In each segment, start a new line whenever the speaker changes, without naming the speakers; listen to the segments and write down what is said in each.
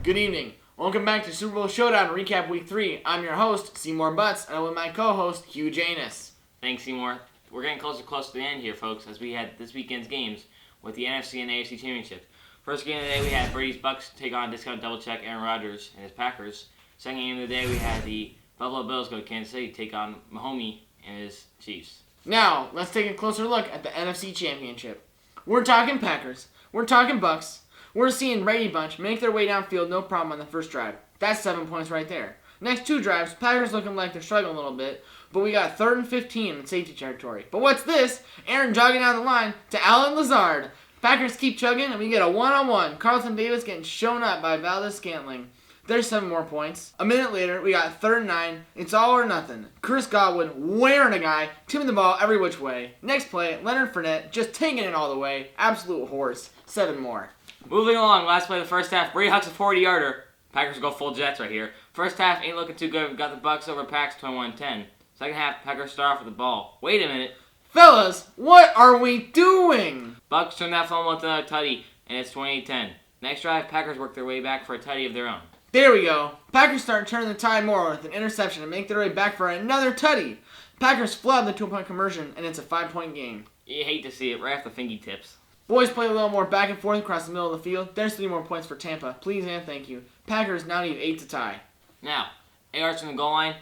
Good evening. Welcome back to Super Bowl Showdown Recap Week 3. I'm your host, Seymore Butts, and I'm with my co-host, Hugh Janus.
Thanks, Seymore. We're getting close to the end here, folks, as we had this weekend's games with the NFC and AFC Championships. First game of the day, we had Brady's Bucks take on discount double check Aaron Rodgers and his Packers. Second game of the day, we had the Buffalo Bills go to Kansas City take on Mahomes and his Chiefs.
Now, let's take a closer look at the NFC Championship. We're talking Packers. We're talking Bucks. We're seeing Brady Bunch make their way downfield no problem on the first drive. That's 7 points right there. Next two drives, Packers looking like they're struggling a little bit, but we got 3rd and 15 in safety territory. But what's this? Aaron jogging down the line to Allen Lazard. Packers keep chugging, and we get a one-on-one. Carlton Davis getting shown up by Valdez-Scantling. There's 7 more points. A minute later, we got 3rd and 9. It's all or nothing. Chris Godwin wearing a guy, tipping the ball every which way. Next play, Leonard Fournette just taking it all the way. Absolute horse. 7 more.
Moving along, last play of the first half, Brady hucks a 40-yarder. Packers go full Jets right here. First half ain't looking too good. We've got the Bucks over Packs 21-10. Second half, Packers start off with the ball. Wait a minute.
Fellas, what are we doing?
Bucks turn that fumble into another tutty, and it's 28-10. Next drive, Packers work their way back for a tutty of their own.
There we go. Packers start turning the tide more with an interception and make their way back for another tutty. Packers flub the 2-point conversion, and it's a 5-point game.
You hate to see it right off the fingertips.
Boys play a little more back and forth across the middle of the field. There's 3 more points for Tampa. Please and thank you. Packers now need 8 to tie.
Now, 8 yards from the goal line.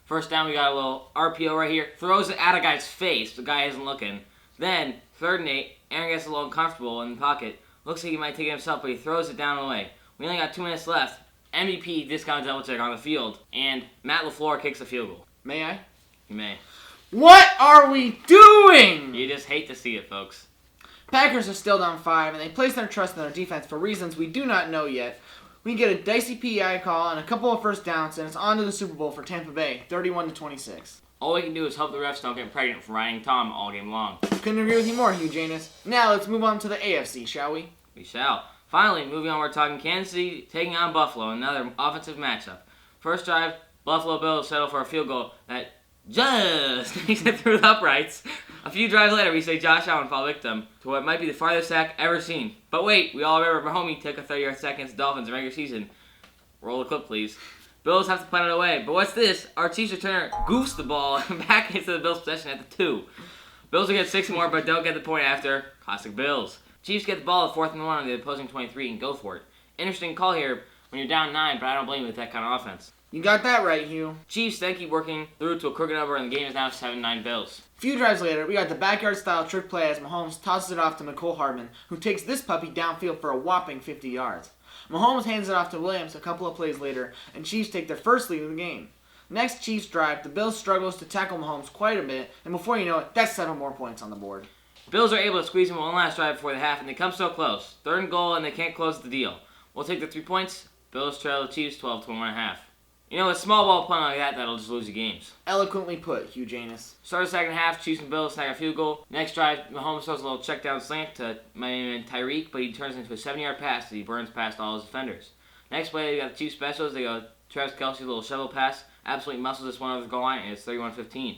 First down, we got a little RPO right here. Throws it at a guy's face. The guy isn't looking. Then, 3rd and 8. Aaron gets a little uncomfortable in the pocket. Looks like he might take it himself, but he throws it down away. We only got 2 minutes left. MVP discount double check on the field. And Matt LaFleur kicks a field goal.
May I?
You may.
What are we doing?
You just hate to see it, folks.
Packers are still down 5, and they place their trust in their defense for reasons we do not know yet. We get a dicey PI call and a couple of first downs, and it's on to the Super Bowl for Tampa Bay, 31-26.
All we can do is hope the refs don't get pregnant from riding Tom all game long.
Couldn't agree with you more, Hugh Janus. Now let's move on to the AFC, shall we?
We shall. Finally, moving on, we're talking Kansas City taking on Buffalo, another offensive matchup. First drive, Buffalo Bills settle for a field goal that just makes it through the uprights. A few drives later, we say Josh Allen fall victim to what might be the farthest sack ever seen. But wait, we all remember Mahomes took a 30-yard sack against the Dolphins in regular season. Roll the clip, please. Bills have to punt it away. But what's this? Our Chiefs returner goofs the ball back into the Bills' possession at the 2. Bills will get 6 more, but don't get the point after. Classic Bills. Chiefs get the ball at 4th and 1 on the opposing 23 and go for it. Interesting call here when you're down 9, but I don't blame you with that kind of offense.
You got that right, Hugh.
Chiefs then keep working through to a crooked number, and the game is now 7-9 Bills.
A few drives later, we got the backyard-style trick play as Mahomes tosses it off to McCole Hardman, who takes this puppy downfield for a whopping 50 yards. Mahomes hands it off to Williams a couple of plays later, and Chiefs take their first lead of the game. Next Chiefs drive, the Bills struggles to tackle Mahomes quite a bit, and before you know it, that's 7 more points on the board.
Bills are able to squeeze in one last drive before the half, and they come so close. 3rd and goal, and they can't close the deal. We'll take the 3 points. Bills trail the Chiefs 12-1.5. You know, a small ball punt like that'll just lose you games.
Eloquently put, Hugh Janus.
Start the second half, Chiefs and Bills snag a field goal. Next drive, Mahomes throws a little check down slant to my man Tyreek, but he turns into a 7-yard pass as he burns past all his defenders. Next play, they got the Chiefs specials. They go Travis Kelce's little shovel pass, absolutely muscles this one over the goal line, and it's 31-15.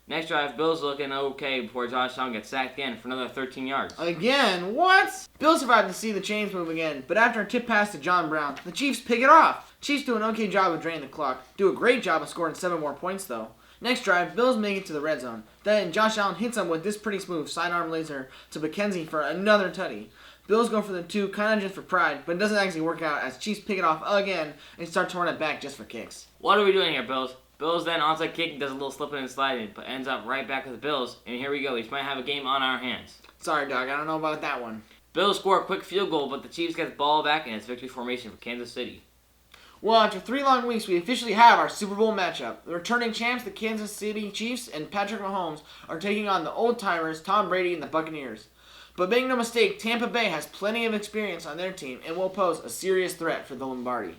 Next drive, Bills looking okay before Josh Allen gets sacked again for another 13 yards.
Again? What? Bills survive to see the chains move again, but after a tip pass to John Brown, the Chiefs pick it off. Chiefs do an okay job of draining the clock. Do a great job of scoring 7 more points, though. Next drive, Bills make it to the red zone. Then Josh Allen hits them with this pretty smooth sidearm laser to McKenzie for another tutty. Bills go for the 2, kind of just for pride, but it doesn't actually work out as Chiefs pick it off again and start to run it back just for kicks.
What are we doing here, Bills? Bills then onside kick does a little slipping and sliding, but ends up right back with the Bills. And here we go. We might have a game on our hands.
Sorry, Doug. I don't know about that one.
Bills score a quick field goal, but the Chiefs get the ball back, and it's victory formation for Kansas City.
Well, after 3 long weeks, we officially have our Super Bowl matchup. The returning champs, the Kansas City Chiefs, and Patrick Mahomes are taking on the old-timers, Tom Brady and the Buccaneers. But make no mistake, Tampa Bay has plenty of experience on their team and will pose a serious threat for the Lombardi.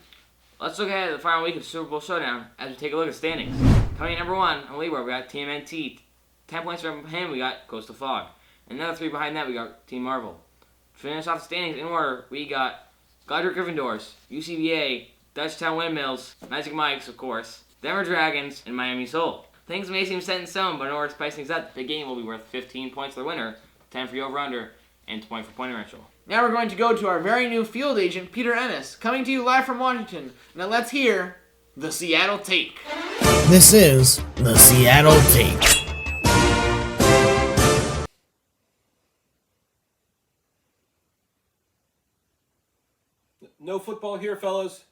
Let's look ahead at the final week of Super Bowl Showdown as we take a look at standings. Coming in number 1 on leaderboard, we got TMNT. 10 points from him, we got Coastal Fog. Another 3 behind that, we got Team Marvel. To finish off the standings in order, we got Godric Gryffindors, UCBA, Dutchtown Windmills, Magic Mike's, of course, Denver Dragons, and Miami Soul. Things may seem set in stone, but in order to spice things up, the big game will be worth 15 points for the winner, 10 for your over-under, and point-for-point differential.
Now we're going to go to our very new field agent, Peter Ennis, coming to you live from Washington. Now let's hear the Seattle Take.
This is the Seattle Take.
No football here, fellas.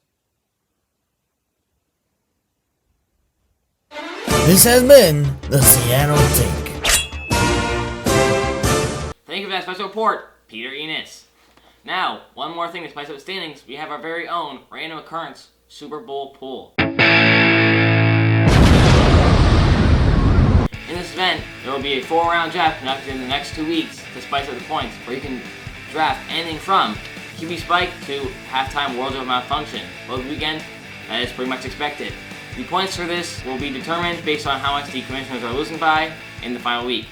This has been the Seattle Take.
Thank you for that special report, Peter Enos. Now, one more thing to spice up the standings, we have our very own random occurrence SuperBowl Pool. In this event, there will be a 4-round draft conducted in the next 2 weeks to spice up the points, where you can draft anything from QB spike to halftime Worlds of Malfunction. Both weekend, that is pretty much expected. The points for this will be determined based on how much the commissioners are losing by in the final week.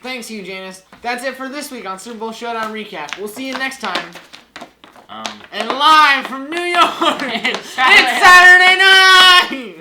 Thanks, Hugh, Janus. That's it for this week on Super Bowl Showdown Recap. We'll see you next time. And live from New York, it's Saturday night!